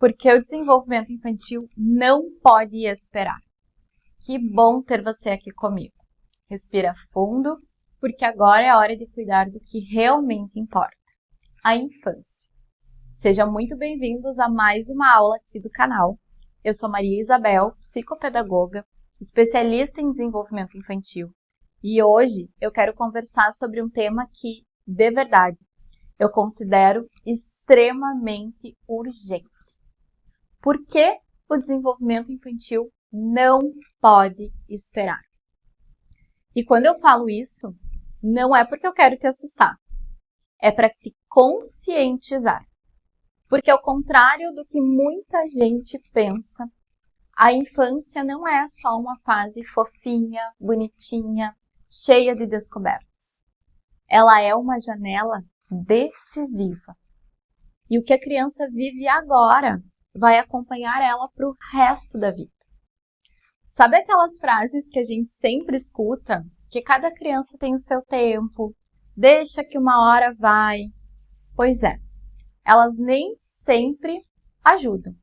Porque o desenvolvimento infantil não pode esperar. Que bom ter você aqui comigo. Respira fundo, porque agora é a hora de cuidar do que realmente importa, a infância. Sejam muito bem-vindos a mais uma aula aqui do canal. Eu sou Maria Isabel, psicopedagoga, especialista em desenvolvimento infantil. E hoje eu quero conversar sobre um tema que, de verdade, eu considero extremamente urgente. Por que o desenvolvimento infantil não pode esperar? E quando eu falo isso, não é porque eu quero te assustar, é para te conscientizar. Porque ao contrário do que muita gente pensa, a infância não é só uma fase fofinha, bonitinha, cheia de descobertas. Ela é uma janela decisiva. E o que a criança vive agora vai acompanhar ela para o resto da vida. Sabe aquelas frases que a gente sempre escuta? Que cada criança tem o seu tempo, deixa que uma hora vai. Pois é, elas nem sempre ajudam.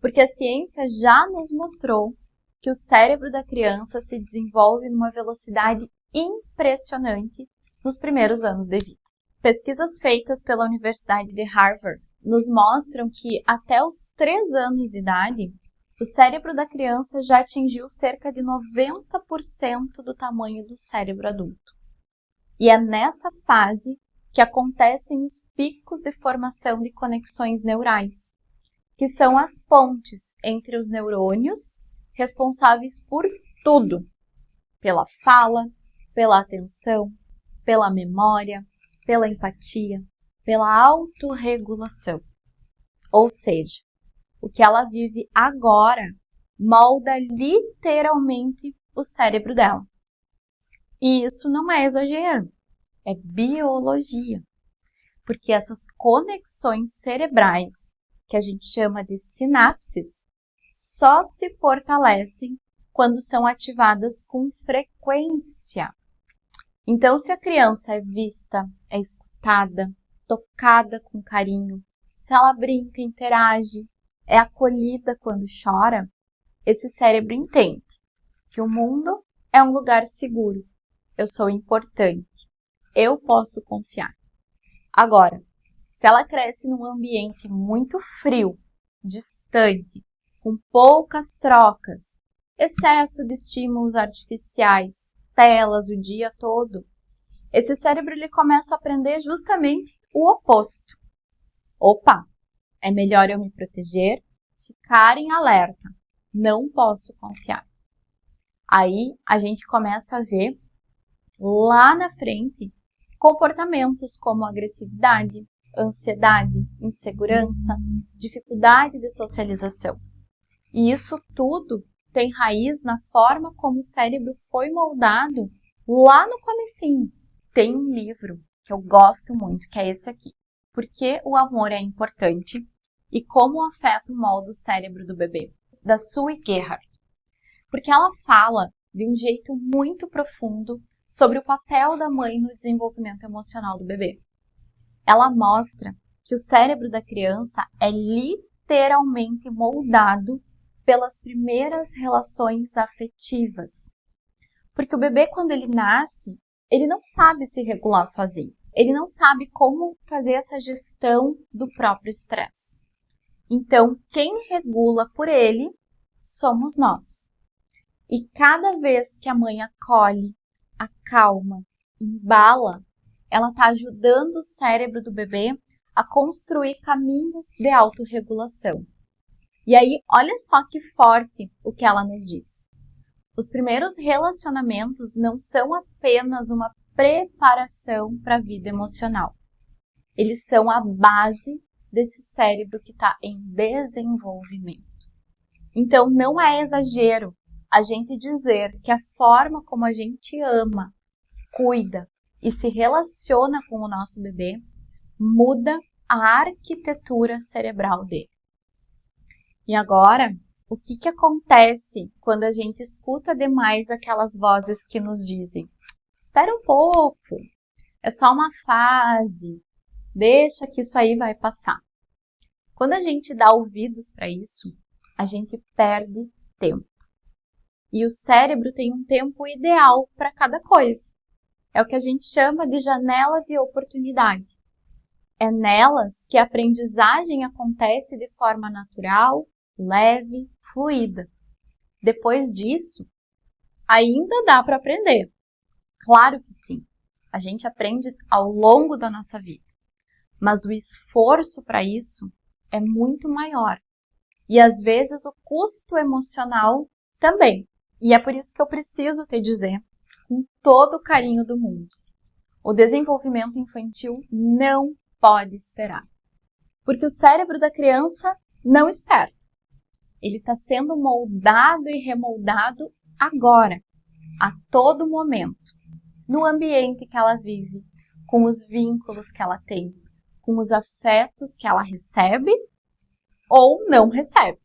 Porque a ciência já nos mostrou que o cérebro da criança se desenvolve numa velocidade impressionante nos primeiros anos de vida. Pesquisas feitas pela Universidade de Harvard nos mostram que até os 3 anos de idade, o cérebro da criança já atingiu cerca de 90% do tamanho do cérebro adulto. E é nessa fase que acontecem os picos de formação de conexões neurais, que são as pontes entre os neurônios responsáveis por tudo, pela fala, pela atenção, pela memória, pela empatia, pela autorregulação. Ou seja, o que ela vive agora molda literalmente o cérebro dela. E isso não é exagero, é biologia. Porque essas conexões cerebrais, que a gente chama de sinapses, só se fortalecem quando são ativadas com frequência. Então, se a criança é vista, é escutada, tocada com carinho, se ela brinca, interage, é acolhida quando chora, esse cérebro entende que o mundo é um lugar seguro, eu sou importante, eu posso confiar. Agora, se ela cresce num ambiente muito frio, distante, com poucas trocas, excesso de estímulos artificiais, telas o dia todo, esse cérebro ele começa a aprender justamente o oposto. Opa, é melhor eu me proteger, ficar em alerta, não posso confiar. Aí a gente começa a ver lá na frente comportamentos como agressividade, ansiedade, insegurança, dificuldade de socialização. E isso tudo tem raiz na forma como o cérebro foi moldado lá no comecinho. Tem um livro que eu gosto muito, que é esse aqui. Por que o amor é importante e como afeta o molde do cérebro do bebê, da Sue Gerhardt. Porque ela fala de um jeito muito profundo sobre o papel da mãe no desenvolvimento emocional do bebê. Ela mostra que o cérebro da criança é literalmente moldado pelas primeiras relações afetivas. Porque o bebê, quando ele nasce, ele não sabe se regular sozinho. Ele não sabe como fazer essa gestão do próprio estresse. Então, quem regula por ele somos nós. E cada vez que a mãe acolhe, acalma, embala, ela está ajudando o cérebro do bebê a construir caminhos de autorregulação. E aí, olha só que forte o que ela nos diz. Os primeiros relacionamentos não são apenas uma preparação para a vida emocional. Eles são a base desse cérebro que está em desenvolvimento. Então, não é exagero a gente dizer que a forma como a gente ama, cuida e se relaciona com o nosso bebê muda a arquitetura cerebral dele. E agora, o que acontece quando a gente escuta demais aquelas vozes que nos dizem: espera um pouco, é só uma fase, deixa que isso aí vai passar. Quando a gente dá ouvidos para isso, a gente perde tempo. E o cérebro tem um tempo ideal para cada coisa. É o que a gente chama de janela de oportunidade. É nelas que a aprendizagem acontece de forma natural, leve, fluida. Depois disso, ainda dá para aprender. Claro que sim. A gente aprende ao longo da nossa vida. Mas o esforço para isso é muito maior. E às vezes o custo emocional também. E é por isso que eu preciso te dizer, com todo o carinho do mundo, o desenvolvimento infantil não pode esperar. Porque o cérebro da criança não espera. Ele está sendo moldado e remoldado agora, a todo momento, no ambiente que ela vive, com os vínculos que ela tem, com os afetos que ela recebe ou não recebe.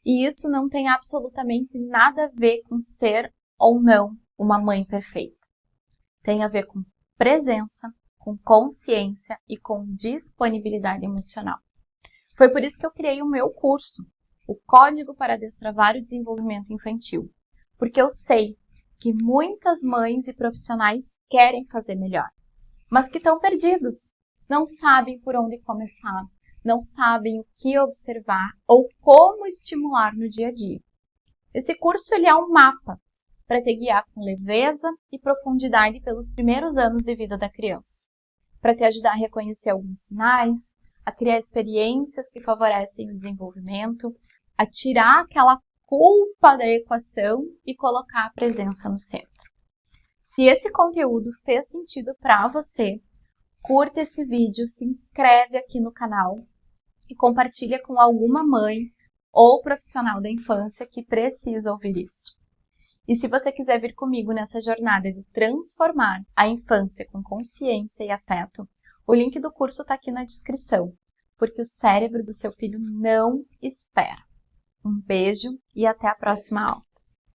E isso não tem absolutamente nada a ver com ser ou não uma mãe perfeita. Tem a ver com presença, com consciência e com disponibilidade emocional. Foi por isso que eu criei o meu curso, o Código para Destravar o Desenvolvimento Infantil. Porque eu sei que muitas mães e profissionais querem fazer melhor, mas que estão perdidos, não sabem por onde começar, não sabem o que observar ou como estimular no dia a dia. Esse curso ele é um mapa para te guiar com leveza e profundidade pelos primeiros anos de vida da criança, para te ajudar a reconhecer alguns sinais, a criar experiências que favorecem o desenvolvimento, a tirar aquela culpa da equação e colocar a presença no centro. Se esse conteúdo fez sentido para você, curta esse vídeo, se inscreve aqui no canal e compartilha com alguma mãe ou profissional da infância que precisa ouvir isso. E se você quiser vir comigo nessa jornada de transformar a infância com consciência e afeto, o link do curso está aqui na descrição, porque o cérebro do seu filho não espera. Um beijo e até a próxima aula.